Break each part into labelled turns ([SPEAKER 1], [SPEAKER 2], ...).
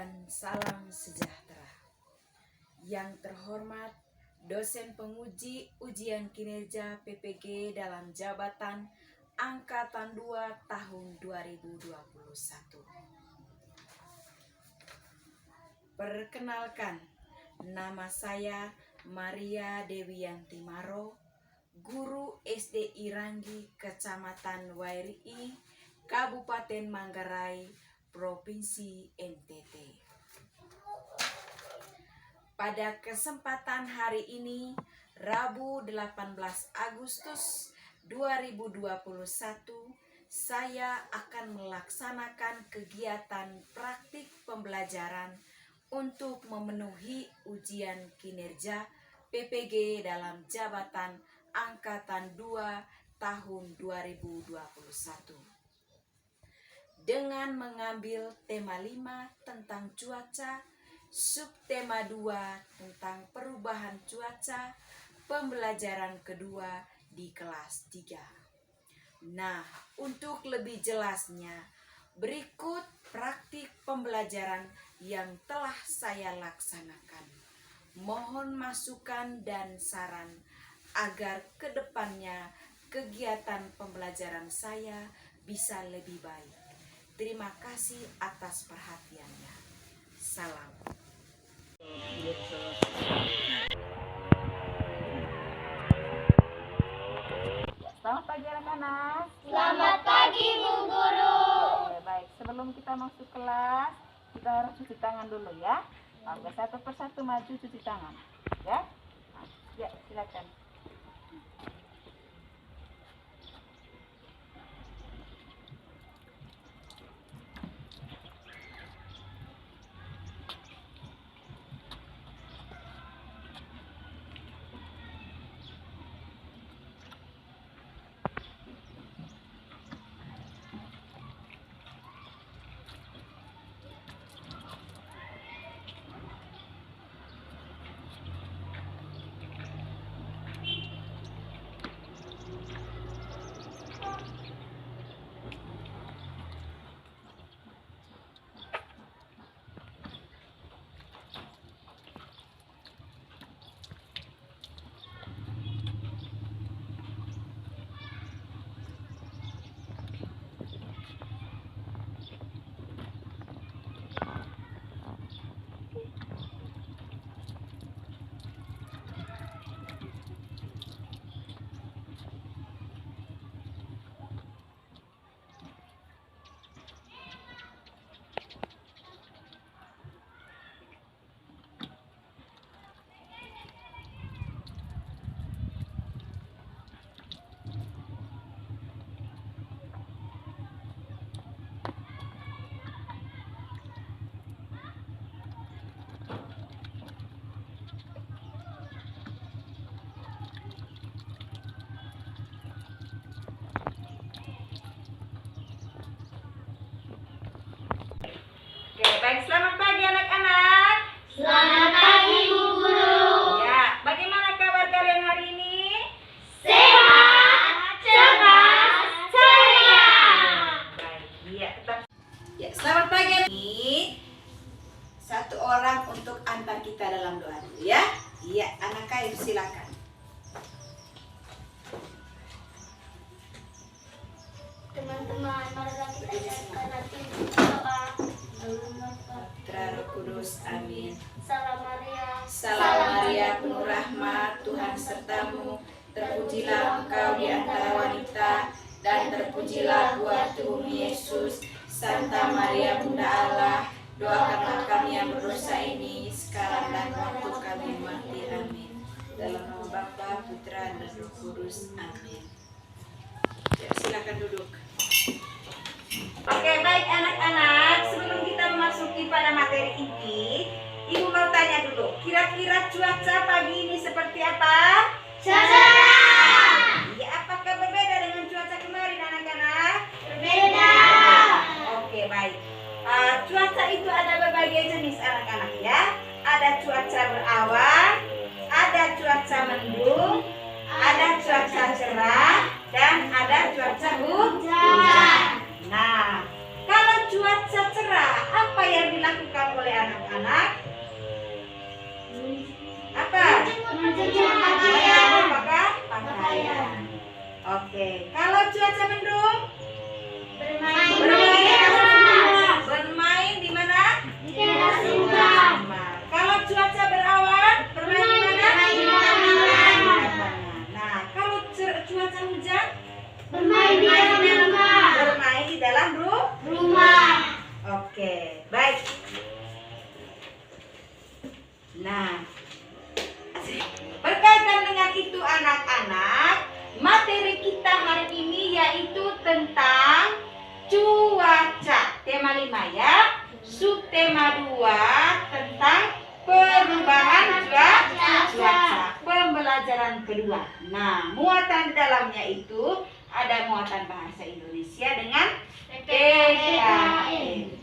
[SPEAKER 1] dan salam sejahtera. Yang terhormat dosen penguji ujian kinerja PPG dalam jabatan Angkatan 2 tahun 2021. Perkenalkan, nama saya Maria Dewiyanti Maro, guru SD Iranggi, Kecamatan Wair'i, Kabupaten Manggarai, Provinsi NTT. Pada kesempatan hari ini, Rabu 18 Agustus 2021, saya akan melaksanakan kegiatan praktik pembelajaran untuk memenuhi ujian kinerja PPG dalam jabatan Angkatan 2 tahun 2021. Dengan mengambil tema 5 tentang cuaca, subtema 2 tentang perubahan cuaca, pembelajaran kedua di kelas 3. Nah, untuk lebih jelasnya, berikut praktik pembelajaran yang telah saya laksanakan. Mohon masukan dan saran agar kedepannya kegiatan pembelajaran saya bisa lebih baik. Terima kasih atas perhatiannya. Salam.
[SPEAKER 2] Selamat pagi anak-anak.
[SPEAKER 3] Selamat pagi Bu Guru.
[SPEAKER 2] Oke, baik, sebelum kita masuk kelas, kita harus cuci tangan dulu ya. Oke, satu persatu maju cuci tangan. Ya, ya silakan. Oke, baik, selamat pagi anak-anak.
[SPEAKER 3] Selamat pagi Bu Guru.
[SPEAKER 2] Ya, bagaimana kabar kalian hari ini?
[SPEAKER 3] Sehat, cerdas, ceria.
[SPEAKER 2] Baik, iya, tetap.
[SPEAKER 1] Ya, selamat pagi. Ini satu orang untuk antar kita dalam doa dulu ya. Iya, anak Kain silakan.
[SPEAKER 3] Teman-teman, mari kita nanti doa.
[SPEAKER 1] Putra Roh Kudus, amin.
[SPEAKER 3] Salam Maria.
[SPEAKER 1] Salam Maria, penuh rahmat, Tuhan sertamu. Terpujilah engkau di antara wanita, dan terpujilah buah tubuhmu Yesus. Santa Maria, Bunda Allah, doakanlah kami yang berdosa ini, sekarang dan waktu kami mati, amin. Dalam nama Bapa, Putra, dan Roh Kudus, amin. Ya, silakan duduk.
[SPEAKER 2] Oke, baik anak-anak, sebelum kita memasuki pada materi inti, Ibu mau tanya dulu, kira-kira cuaca pagi ini seperti apa?
[SPEAKER 3] Cerah.
[SPEAKER 2] Ya, apakah berbeda dengan cuaca kemarin anak-anak?
[SPEAKER 3] Berbeda.
[SPEAKER 2] Oke, baik. Cuaca itu ada berbagai jenis anak-anak ya. Ada cuaca berawan, ada cuaca mendung, ada cuaca cerah, dan ada cuaca hujan. Nah, kalau cuaca cerah, apa yang dilakukan oleh Nah, berkaitan dengan itu anak-anak, materi kita hari ini yaitu tentang cuaca. Tema 5 ya. Subtema 2 tentang perubahan cuaca. Pembelajaran kedua. Nah, muatan di dalamnya itu ada muatan bahasa Indonesia dengan PKN.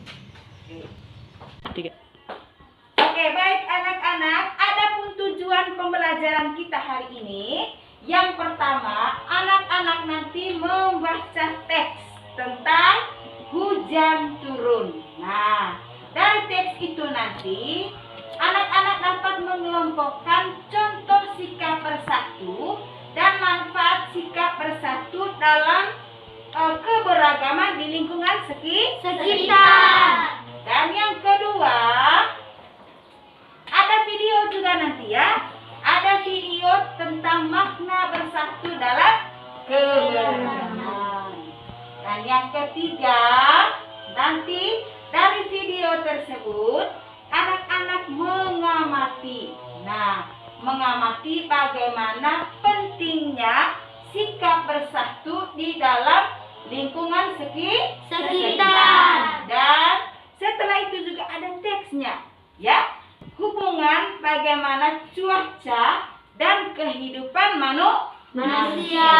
[SPEAKER 2] Oke, baik anak-anak, adapun tujuan pembelajaran kita hari ini, yang pertama, anak-anak nanti membaca teks tentang hujan turun. Nah, dari teks itu nanti anak-anak dapat mengelompokkan contoh sikap bersatu dan manfaat sikap bersatu dalam keberagaman di lingkungan sekitar. Dan yang kedua, ada video juga nanti ya. Ada video tentang makna bersatu dalam keberagaman. Dan yang ketiga, nanti dari video tersebut anak-anak mengamati. Nah, mengamati bagaimana pentingnya sikap bersatu di dalam lingkungan sekitar. Dan setelah itu juga ada teksnya, ya. Hubungan bagaimana cuaca dan kehidupan manusia.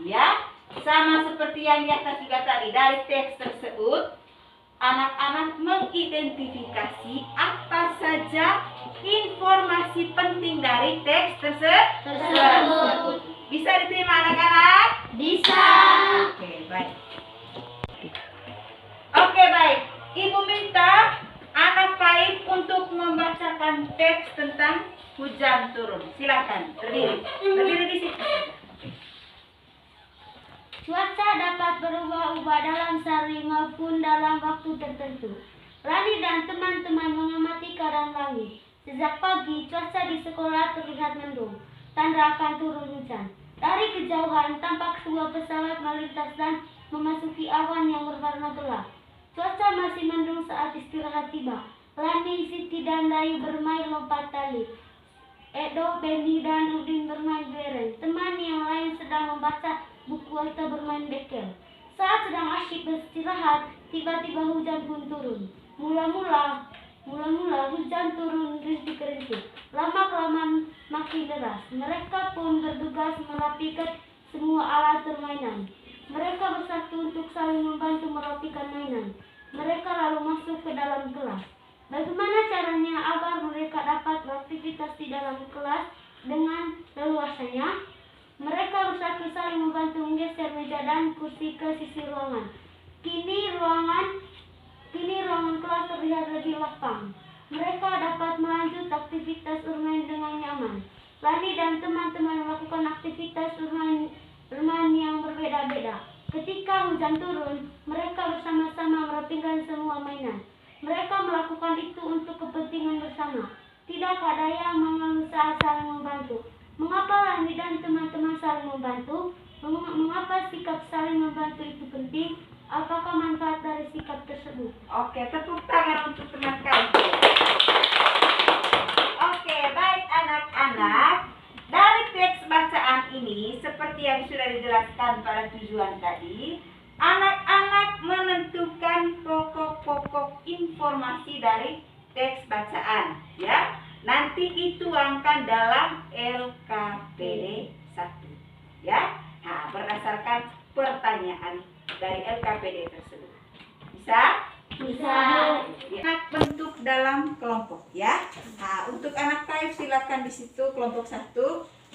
[SPEAKER 2] Ya, sama seperti yang di atas juga tadi. Dari teks tersebut, anak-anak mengidentifikasi apa saja informasi penting dari teks tersebut. Bisa diterima anak-anak?
[SPEAKER 3] Bisa.
[SPEAKER 2] Oke, baik. Oke, baik. Ibu minta anak Faib untuk membacakan teks tentang hujan turun. Silakan, berdiri. Berdiri di situ.
[SPEAKER 3] Cuaca dapat berubah-ubah dalam sehari maupun dalam waktu tertentu. Rani dan teman-teman mengamati keadaan langit. Sejak pagi, cuaca di sekolah terlihat mendung. Tanda akan turun hujan. Dari kejauhan, tampak sebuah pesawat melintas dan memasuki awan yang berwarna gelap. Cuaca masih mendung saat istirahat tiba. Rani, Siti, dan Dayu bermain lompat tali. Edo, Benny, dan Udin bermain belerang. Teman yang lain sedang membaca buku atau bermain bekel. Saat sedang asyik beristirahat, tiba-tiba hujan pun turun. Mula-mula hujan turun rintik-rintik. Lama-kelamaan makin deras. Mereka pun bertugas merapikan semua alat permainan. Mereka bersatu untuk saling membantu merapikan mainan. Mereka lalu masuk ke dalam kelas. Bagaimana caranya agar mereka dapat beraktivitas di dalam kelas dengan leluasanya? Mereka bersatu saling membantu menggeser meja dan kursi ke sisi ruangan. Kini ruangan kelas terlihat lebih lapang. Mereka dapat melanjut aktivitas bermain dengan nyaman. Lani dan teman-teman melakukan aktivitas bermain yang berbeda-beda. Ketika hujan turun, mereka bersama-sama merapikan semua mainan. Mereka melakukan itu untuk kepentingan bersama. Tidak ada yang mengeluh saat saling membantu. Mengapa Lani dan teman-teman saling membantu? Mengapa sikap saling membantu itu penting? Apakah manfaat dari sikap tersebut?
[SPEAKER 2] Oke, tepuk tangan untuk teman kami. Oke, baik anak-anak. Dari teks bacaan ini, seperti yang sudah dijelaskan pada tujuan tadi, anak-anak menentukan pokok-pokok informasi dari teks bacaan, ya. Nanti dituangkan dalam LKPD 1, ya. Nah, berdasarkan pertanyaan dari LKPD tersebut. Bisa?
[SPEAKER 3] Bisa.
[SPEAKER 2] Anak bentuk dalam kelompok, ya. Nah, untuk anak Taif silakan di situ kelompok 1,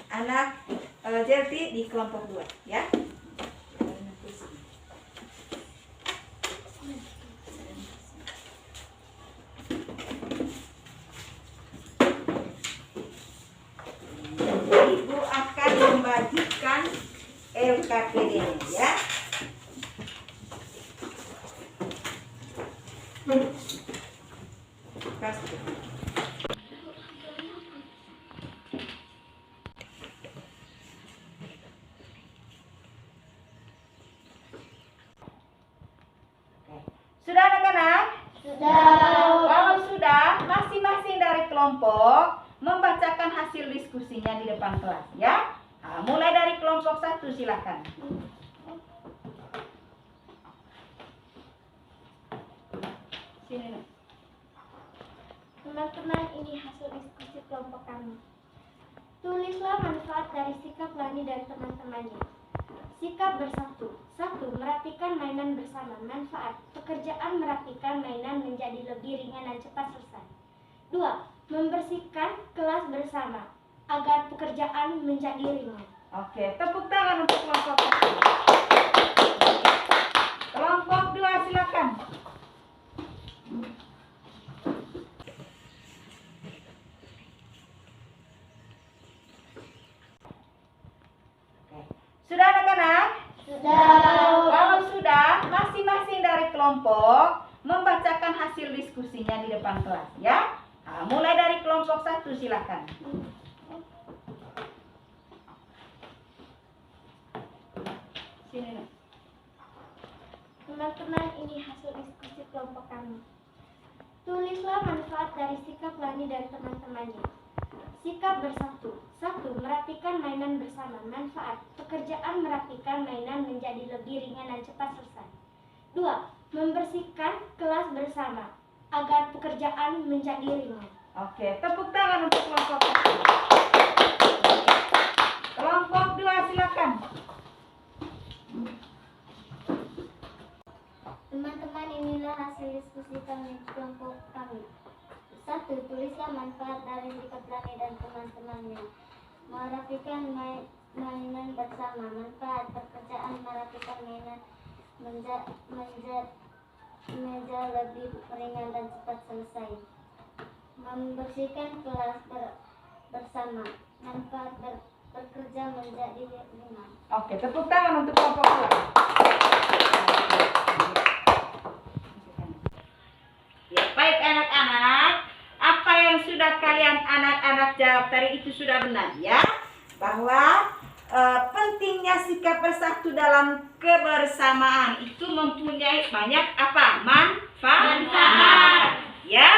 [SPEAKER 2] anak Jelti di kelompok 2, ya. Ibu akan membagikan LKPD-nya, ya. Sudah anak-anak?
[SPEAKER 3] Sudah.
[SPEAKER 2] Kalau sudah, masing-masing dari kelompok kelompok membacakan hasil diskusinya di depan kelas ya. Nah, mulai dari kelompok 1 silakan. Sini.
[SPEAKER 3] Teman-teman, ini hasil diskusi kelompok kami. Tulislah manfaat dari sikap Lani dan teman-temannya. Sikap bersatu. 1. Merapikan mainan bersama. Manfaat. Pekerjaan merapikan mainan menjadi lebih ringan dan cepat selesai. 2. Membersihkan kelas bersama agar pekerjaan menjadi ringan.
[SPEAKER 2] Oke, tepuk tangan untuk kelompok 1. Kelompok 2 silakan. Sudah anak-anak?
[SPEAKER 3] Sudah.
[SPEAKER 2] Kalau sudah, masing-masing dari kelompok membacakan hasil diskusinya di depan kelas ya. Nah, mulai dari kelompok 1 silakan. Sini.
[SPEAKER 3] Teman-teman, ini hasil diskusi kelompok kami. Tulislah manfaat dari sikap Lani dan teman-temannya. Sikap bersatu. 1. Merapikan mainan bersama. Manfaat. Pekerjaan merapikan mainan menjadi lebih ringan dan cepat selesai. 2. Membersihkan kelas bersama agar pekerjaan menjadi ringan.
[SPEAKER 2] Oke, tepuk tangan untuk kelompok 1. Kelompok 2 silakan.
[SPEAKER 3] Teman-teman, inilah hasil diskusi kami kelompok kami. 1. Tulislah manfaat dari sikap Lani dan teman-temannya. Merapikan mainan bersama. Manfaat. Pekerjaan merapikan mainan meja lebih ringan dan cepat selesai. Membersihkan kelas bersama. Manfaat. Bekerja menjadi ringan.
[SPEAKER 2] Oke, tepuk tangan untuk kelompok 2. Ya, baik anak-anak. Apa yang sudah kalian anak-anak jawab tadi itu sudah benar ya. Bahwa pentingnya sikap bersatu dalam kebersamaan itu mempunyai banyak apa? Manfaat. Ya,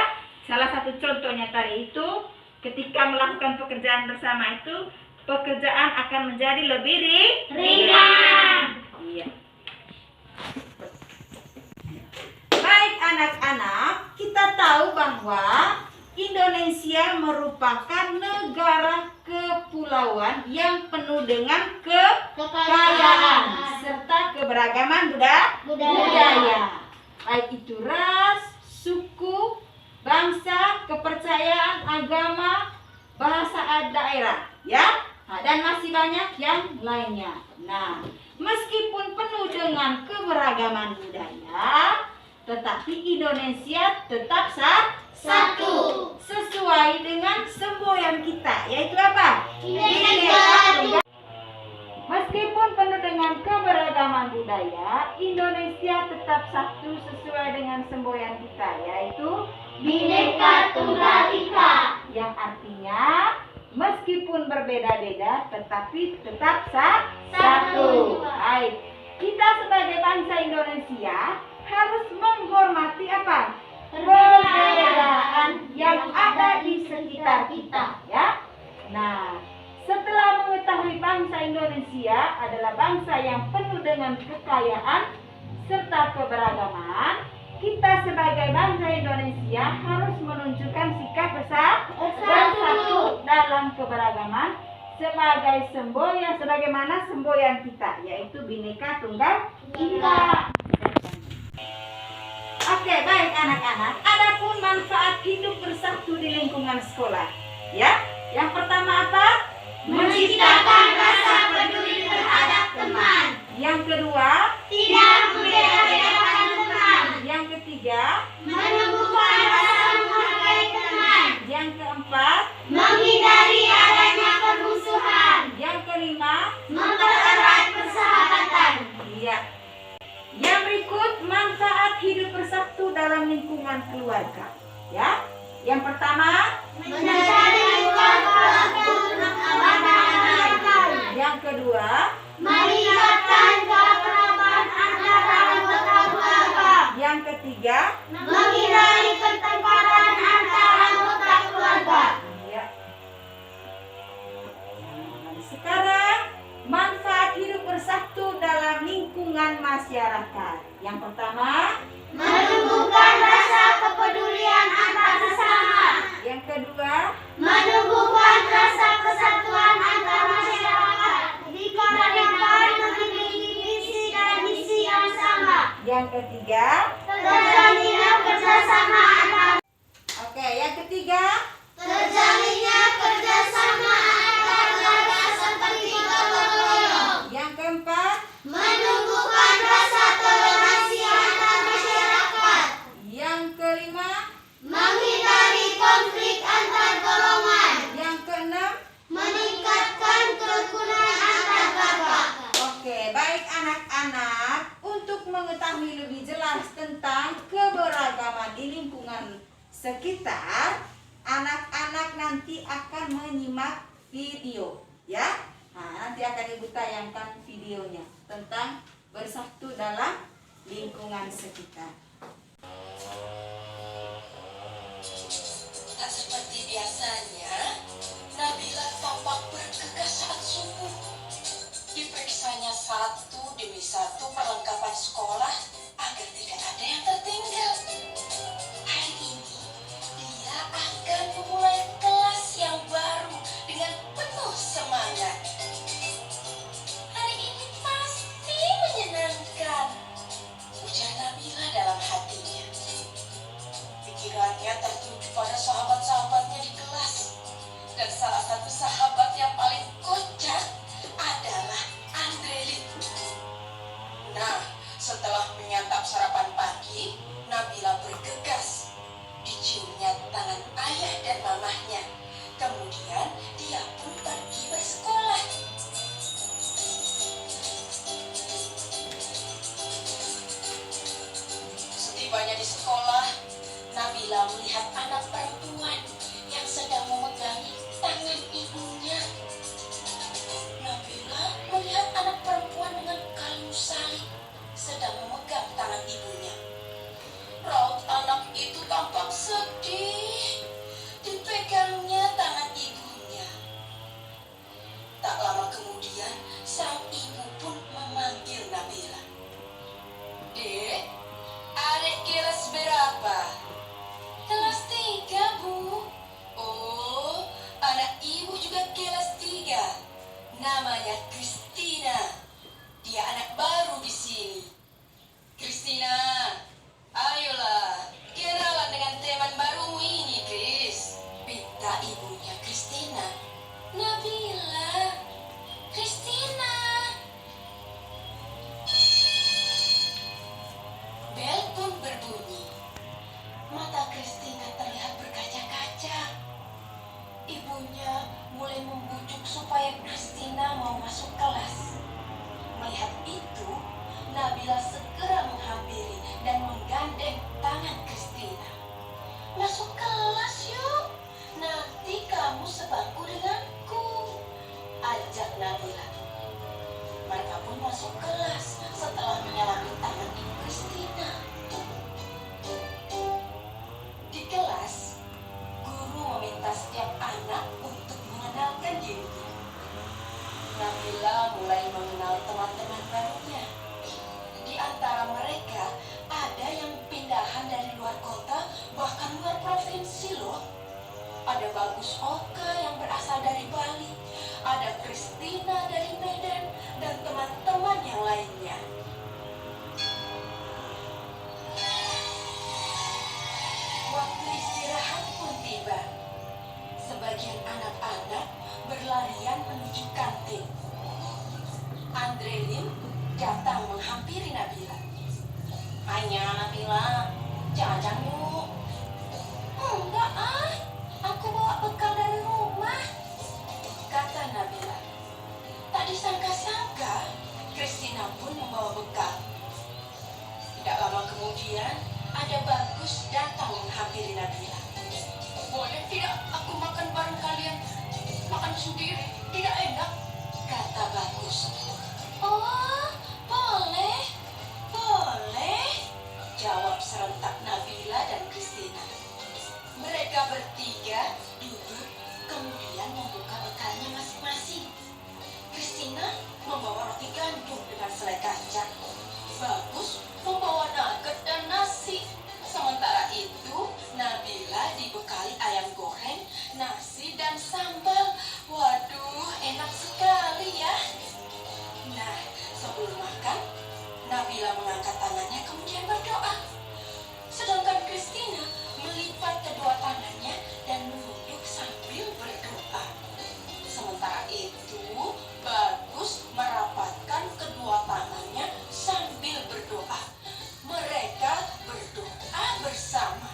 [SPEAKER 2] salah satu contohnya tadi itu ketika melakukan pekerjaan bersama itu pekerjaan akan menjadi lebih ringan. Iya. Baik anak-anak, kita tahu bahwa Indonesia merupakan negara kepulauan yang penuh dengan kekayaan serta keberagaman budaya. Baik itu ras, suku, bangsa, kepercayaan, agama, bahasa daerah, ya. Nah, dan masih banyak yang lainnya. Nah, meskipun penuh dengan keberagaman budaya, tetapi Indonesia tetap satu sesuai dengan semboyan kita, yaitu apa? Bineka. Meskipun penuh dengan keberagaman budaya, Indonesia tetap satu sesuai dengan semboyan kita, yaitu
[SPEAKER 3] Bineka Tunggal Ika.
[SPEAKER 2] Yang artinya meskipun berbeda-beda tetapi tetap satu. Baik, kita sebagai bangsa Indonesia harus menghormati apa? Perbedaan yang ada di sekitar kita, ya. Nah, setelah mengetahui bangsa Indonesia adalah bangsa yang penuh dengan kekayaan serta keberagaman, kita sebagai bangsa Indonesia harus menunjukkan sikap bersatu dalam keberagaman sebagai sebagaimana semboyan kita, yaitu Bineka Tunggal Ika. Oke, baik anak-anak. Adapun manfaat hidup bersatu di lingkungan sekolah, ya. Yang pertama apa?
[SPEAKER 3] Menciptakan rasa peduli terhadap teman.
[SPEAKER 2] Yang kedua,
[SPEAKER 3] Tidak membeda-bedakan teman.
[SPEAKER 2] yang ketiga,
[SPEAKER 3] Menumbuhkan rasa menghargai teman.
[SPEAKER 2] yang keempat,
[SPEAKER 3] Menghindari adanya permusuhan.
[SPEAKER 2] yang kelima,
[SPEAKER 3] Mempererat persahabatan.
[SPEAKER 2] iya. Yang berikut manfaat hidup bersatu dalam lingkungan keluarga, ya. Yang pertama,
[SPEAKER 3] Mencari keberagaman.
[SPEAKER 2] yang kedua,
[SPEAKER 3] Meningkatkan keakraban antara anggota keluarga.
[SPEAKER 2] yang ketiga,
[SPEAKER 3] Menghindari pertengkaran antara anggota keluarga.
[SPEAKER 2] Anak-anak nanti akan menyimak video, ya. Nah, nanti akan Ibu tayangkan videonya tentang bersatu dalam lingkungan sekitar.
[SPEAKER 4] Tak seperti biasanya, Nabila tampak bergegas saat subuh. Diperiksanya satu demi satu perlengkapan sekolah agar tidak ada yang tertinggal. Hari ini, dia akan memulai kelas yang baru dengan penuh semangat. Hari ini pasti menyenangkan, ujar Nabila dalam hatinya. Pikirannya tertuju pada sahabat-sahabatnya di kelas. Dan salah satu sahabat yang paling kocak adalah Andrelin. Nah, setelah menyantap sarapan pagi, Nabila bergegas. Diciumnya tangan ayah dan mamahnya. Kemudian dia pun pergi bersekolah. Setibanya di sekolah, Nabila melihat anak perempuan yang sedang memegangi tangan ibunya. Nabila melihat anak perempuan dengan kalung salib sedang memegang tangan ibunya. Raut anak itu tampak sedih. Dipegangnya tangan ibunya. Tak lama kemudian, sang ibu pun memanggil Nabila. Dek, adik kelas berapa? Kelas 3, Bu. Oh, anak ibu juga kelas 3. Namanya Christina. Dia anak baru di sini. Christina, ayolah, kenalan dengan teman barumu ini, Chris. Pinta ibunya Christina. Nabila, Christina. Bel pun berbunyi. Mata Christina terlihat berkaca-kaca. Ibunya mulai membujuk supaya Christina mau masuk kelas. Melihat itu, Nabila segera menghampiri dan menggandeng tangan Christina. Masuk kelas yuk, nanti kamu sebangku denganku, ajak Nabila. Mereka pun masuk kelas setelah menyelami tangan ibu Christina. Di kelas, guru meminta setiap anak untuk mengenalkan dirinya. Nabila mulai mengenal teman-teman barunya. Di antara mereka, ada yang pindahan dari luar kota, bahkan luar provinsi loh. Ada Bagus Oka yang berasal dari Bali, ada Christina dari Medan, dan teman-teman yang lainnya. Waktu istirahat pun tiba. Sebagian anak-anak berlarian menuju kantin. Andrelin datang menghampiri Nabila. Hanya Nabila, jajan yuk. Enggak aku bawa bekal dari rumah, kata Nabila. Tak disangka-sangka, Christina pun membawa bekal. Tidak lama kemudian, ada Bagus datang menghampiri Nabila. Boleh tidak aku makan bareng kalian? Makan sendiri, tidak enak, kata Bagus. Oh, boleh, boleh, jawab serentak Nabila dan Christina. Mereka bertiga duduk, kemudian membuka bekalnya masing-masing. Christina membawa roti gandum dengan selai kacang. Bagus membawa nugget dan nasi. Sementara itu, Nabila dibekali ayam goreng, nasi, dan sambal. Waduh, enak sekali ya. Nah, sebelum makan, Nabila mengangkat tangannya kemudian berdoa. Sedangkan Christina melipat kedua tangannya dan menunduk sambil berdoa. Sementara itu, Bagus merapatkan kedua tangannya sambil berdoa. Mereka berdoa bersama.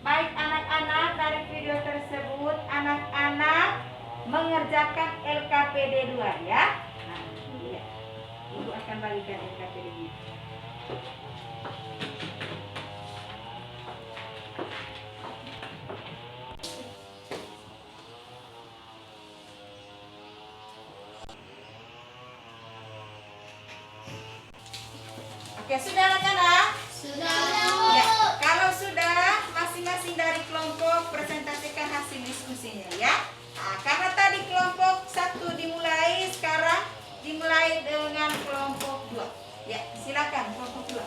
[SPEAKER 2] Baik anak-anak, dari video tersebut anak-anak mengerjakan LKPD 2 ya. Nah, Ibu akan bagikan LKPD-nya. Oke, sudah anak-anak?
[SPEAKER 3] Sudah.
[SPEAKER 2] Ya, kalau sudah, masing-masing dari kelompok presentasikan hasil diskusinya ya. Nah, karena tadi kelompok 1 dimulai, sekarang dimulai dengan kelompok 2. Ya, silakan kelompok 2.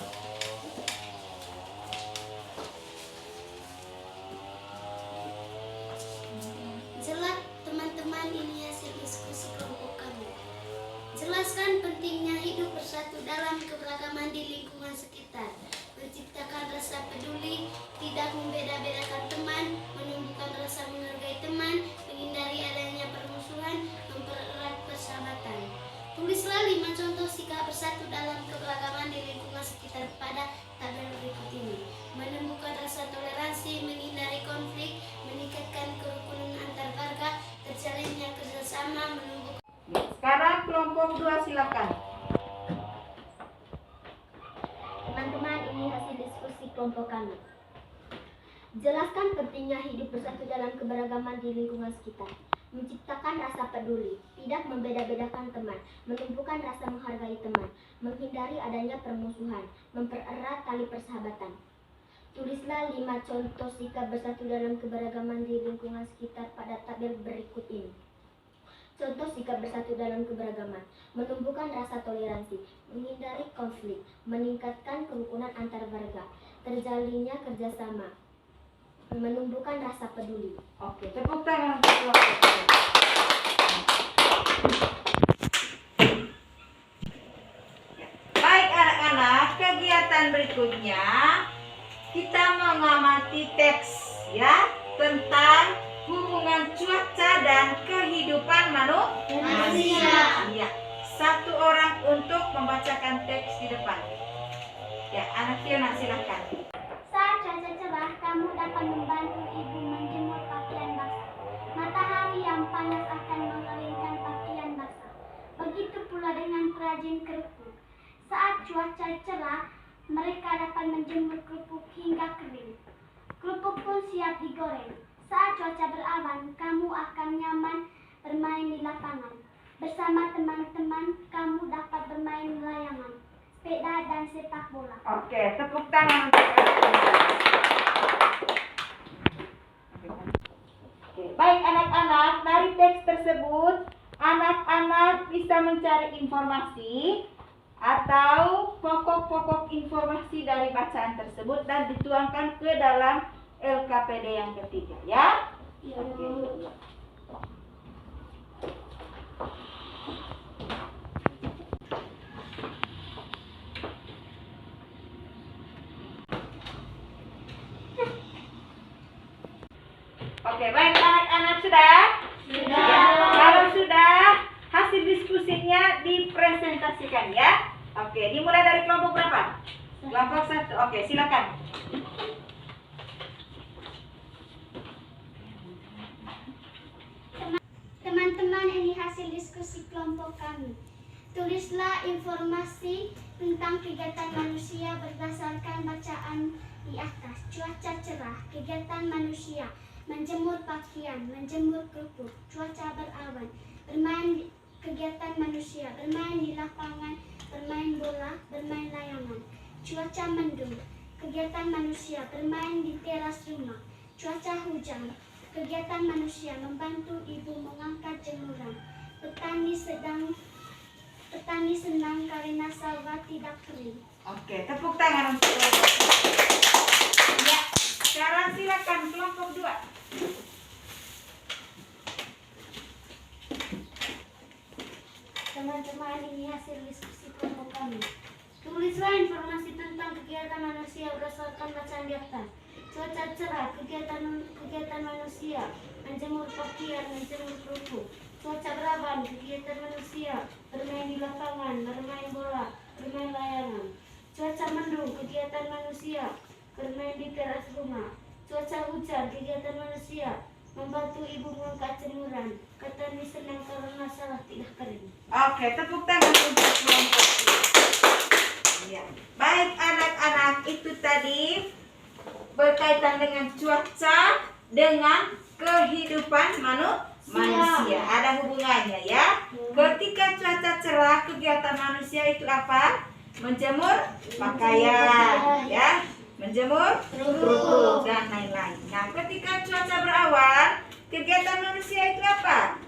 [SPEAKER 3] Jelas teman-teman, ini hasil diskusi kelompok kami. Jelaskan pentingnya hidup bersatu dalam keberagaman di lingkungan sekitar. Menciptakan rasa peduli, tidak membeda-bedakan teman, menumbuhkan rasa menghargai teman, menghindari adanya permusuhan, mempererat persahabatan. Tulislah 5 contoh sikap bersatu dalam keberagaman di lingkungan sekitar pada tabel berikut ini. Menemukan rasa toleransi, menghindari konflik, meningkatkan kerukunan antar warga, terjalinnya kerjasama, menumbuhkan.
[SPEAKER 2] Sekarang kelompok 2 silakan.
[SPEAKER 3] Teman-teman, ini hasil diskusi kelompok kami. Jelaskan pentingnya hidup bersatu dalam keberagaman di lingkungan sekitar. Menciptakan rasa peduli, tidak membeda-bedakan teman, menumbuhkan rasa menghargai teman, menghindari adanya permusuhan, mempererat tali persahabatan. Tulislah 5 contoh sikap bersatu dalam keberagaman di lingkungan sekitar pada tabel berikut ini. Contoh sikap bersatu dalam keberagaman: menumbuhkan rasa toleransi, menghindari konflik, meningkatkan kerukunan antar warga, terjalinnya kerjasama, menumbuhkan rasa peduli.
[SPEAKER 2] Oke, tepuk tangan untuk kelompok 2. Baik anak-anak, kegiatan berikutnya kita mengamati teks ya tentang hubungan cuaca dan kehidupan manusia. Ya, 1 orang untuk membacakan teks di depan. Ya, anak Fiona silakan.
[SPEAKER 3] Saat cuaca cerah, kamu dapat membantu ibu menjemur pakaian basah. Matahari yang panas akan mengeringkan pakaian basah. Begitu pula dengan perajin kerupuk. Saat cuaca cerah, mereka dapat menjemur kerupuk hingga kering. Kerupuk pun siap digoreng. Saat cuaca berawan, kamu akan nyaman bermain di lapangan. Bersama teman-teman, kamu dapat bermain layangan, sepeda, dan sepak bola.
[SPEAKER 2] Oke, tepuk tangan untuk anak-anak. Oke, baik anak-anak, dari teks tersebut anak-anak bisa mencari informasi atau pokok-pokok informasi dari bacaan tersebut dan dituangkan ke dalam LKPD yang ketiga ya. Oke. Oke, baik anak-anak sudah? Sudah. Kalau sudah, hasil diskusinya dipresentasikan ya. Oke, dimulai dari kelompok berapa? Kelompok 1. Oke, silakan.
[SPEAKER 3] Teman-teman, ini hasil diskusi kelompok kami. Tulislah informasi tentang kegiatan manusia berdasarkan bacaan di atas. Cuaca cerah, kegiatan manusia, menjemur pakaian, menjemur kerupuk, cuaca berawan, bermain, kegiatan manusia, bermain di lapangan, bermain bola, bermain layangan. Cuaca mendung, kegiatan manusia, bermain di teras rumah. Cuaca hujan, kegiatan manusia, membantu ibu mengangkat jemuran. Petani senang karena sawah tidak kering.
[SPEAKER 2] Oke, tepuk tangan untuk kelompok 1. Ya, sekarang silakan kelompok 2.
[SPEAKER 3] Teman-teman, ini hasil diskusi kelompok kami. Tulislah informasi tentang kegiatan manusia berdasarkan bacaan di atas. Cuaca cerah, kegiatan manusia, menjemur pakaian, menjemur kerupuk. Cuaca berawan, kegiatan manusia, bermain di lapangan, bermain bola, bermain layangan. Cuaca mendung, kegiatan manusia, bermain di teras rumah. Cuaca hujan, kegiatan manusia, membantu ibu mengangkat jemuran. Petani senang karena sawah tidak kering.
[SPEAKER 2] Oke, tepuk tangan untuk kelompok 2. Ya. Baik anak-anak, itu tadi berkaitan dengan cuaca dengan kehidupan manusia. Ada hubungannya ya. Ketika cuaca cerah, kegiatan manusia itu apa? menjemur pakaian, ya, menjemur kerudung dan lain-lain. Nah, ketika cuaca berawan, kegiatan manusia itu apa?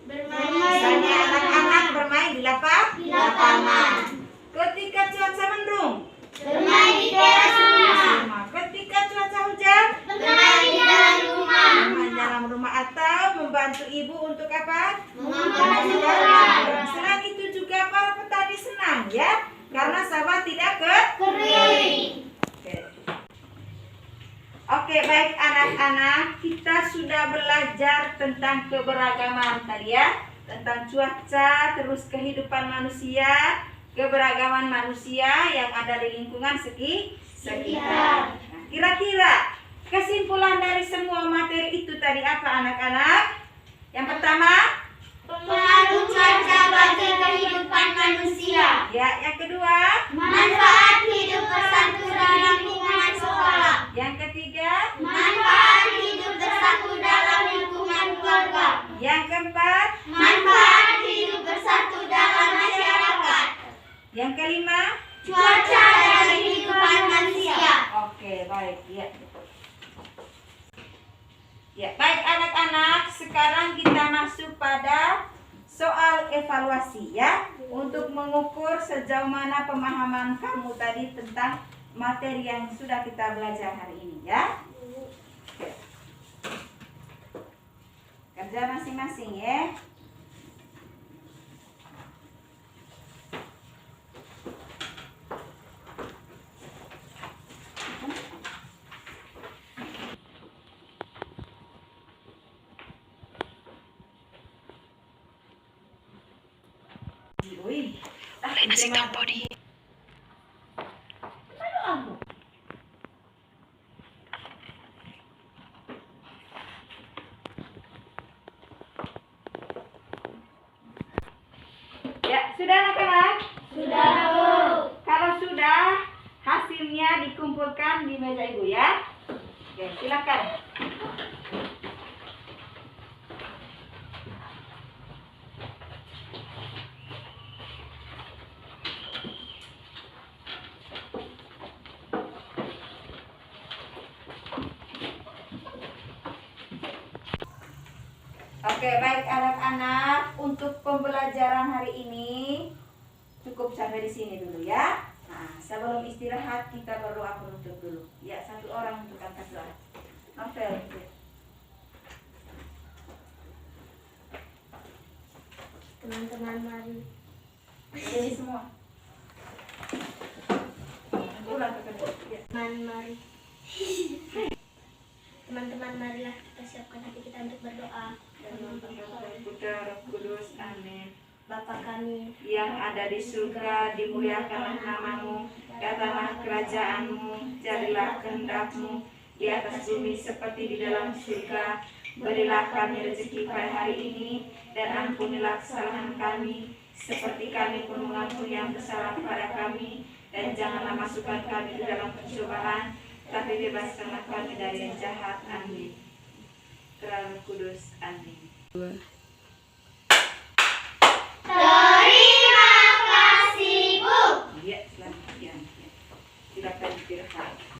[SPEAKER 2] Misalnya anak-anak bermain di lapangan. Ketika cuaca mendung,
[SPEAKER 3] Bermain di teras rumah.
[SPEAKER 2] ketika cuaca hujan,
[SPEAKER 3] Bermain di dalam rumah.
[SPEAKER 2] bermain dalam rumah atau membantu ibu untuk apa?
[SPEAKER 3] Mengambil sayuran.
[SPEAKER 2] Selain itu juga para petani senang, ya, karena sawah tidak
[SPEAKER 3] Kering.
[SPEAKER 2] Oke, baik anak-anak, kita sudah belajar tentang keberagaman tadi ya, tentang cuaca, terus kehidupan manusia, keberagaman manusia yang ada di lingkungan sekitar. Nah, kira-kira kesimpulan dari semua materi itu tadi apa anak-anak? Yang pertama,
[SPEAKER 3] Pengaruh cuaca bagi kehidupan manusia.
[SPEAKER 2] ya, yang kedua,
[SPEAKER 3] Manfaat hidup bersatu dalam lingkungan sekolah.
[SPEAKER 2] yang ketiga,
[SPEAKER 3] Manfaat hidup bersatu dalam lingkungan keluarga.
[SPEAKER 2] yang keempat,
[SPEAKER 3] Manfaat hidup bersatu dalam masyarakat.
[SPEAKER 2] yang kelima.
[SPEAKER 3] Cuaca dan kehidupan manusia.
[SPEAKER 2] Oke, baik, ya. Ya, baik anak-anak, sekarang kita masuk pada soal evaluasi ya, untuk mengukur sejauh mana pemahaman kamu tadi tentang materi yang sudah kita belajar hari ini ya. Oke. Kerja masing-masing ya. Nasi body. Ya, sudah anak-anak?
[SPEAKER 3] Sudah, Bu.
[SPEAKER 2] Kalau sudah, hasilnya dikumpulkan di meja ibu ya. Oke, silakan. Oke, baik anak-anak, untuk pembelajaran hari ini cukup sampai di sini dulu ya. Nah, sebelum istirahat kita berdoa penutup dulu. Ya, satu orang untuk angkat doa. Novel.
[SPEAKER 3] Teman-teman mari.
[SPEAKER 2] Jadi semua. Ulang ke kedua. Ya.
[SPEAKER 3] Teman mari. Teman-teman marilah kita siapkan hati kita untuk berdoa.
[SPEAKER 2] Putra Roh Kudus, amin.
[SPEAKER 3] Bapa kami
[SPEAKER 2] Yang ada di surga, dimuliakanlah namamu, datanglah kerajaanmu, jadilah kehendakmu di atas bumi seperti di dalam surga. Berilah kami rezeki pada hari ini, dan ampunilah kesalahan kami, seperti kami pun mengampuni yang bersalah kepada kami. Dan janganlah masukkan kami ke dalam pencobaan, tapi bebaskanlah kami dari yang jahat. Amin. Putra Roh Kudus, amin.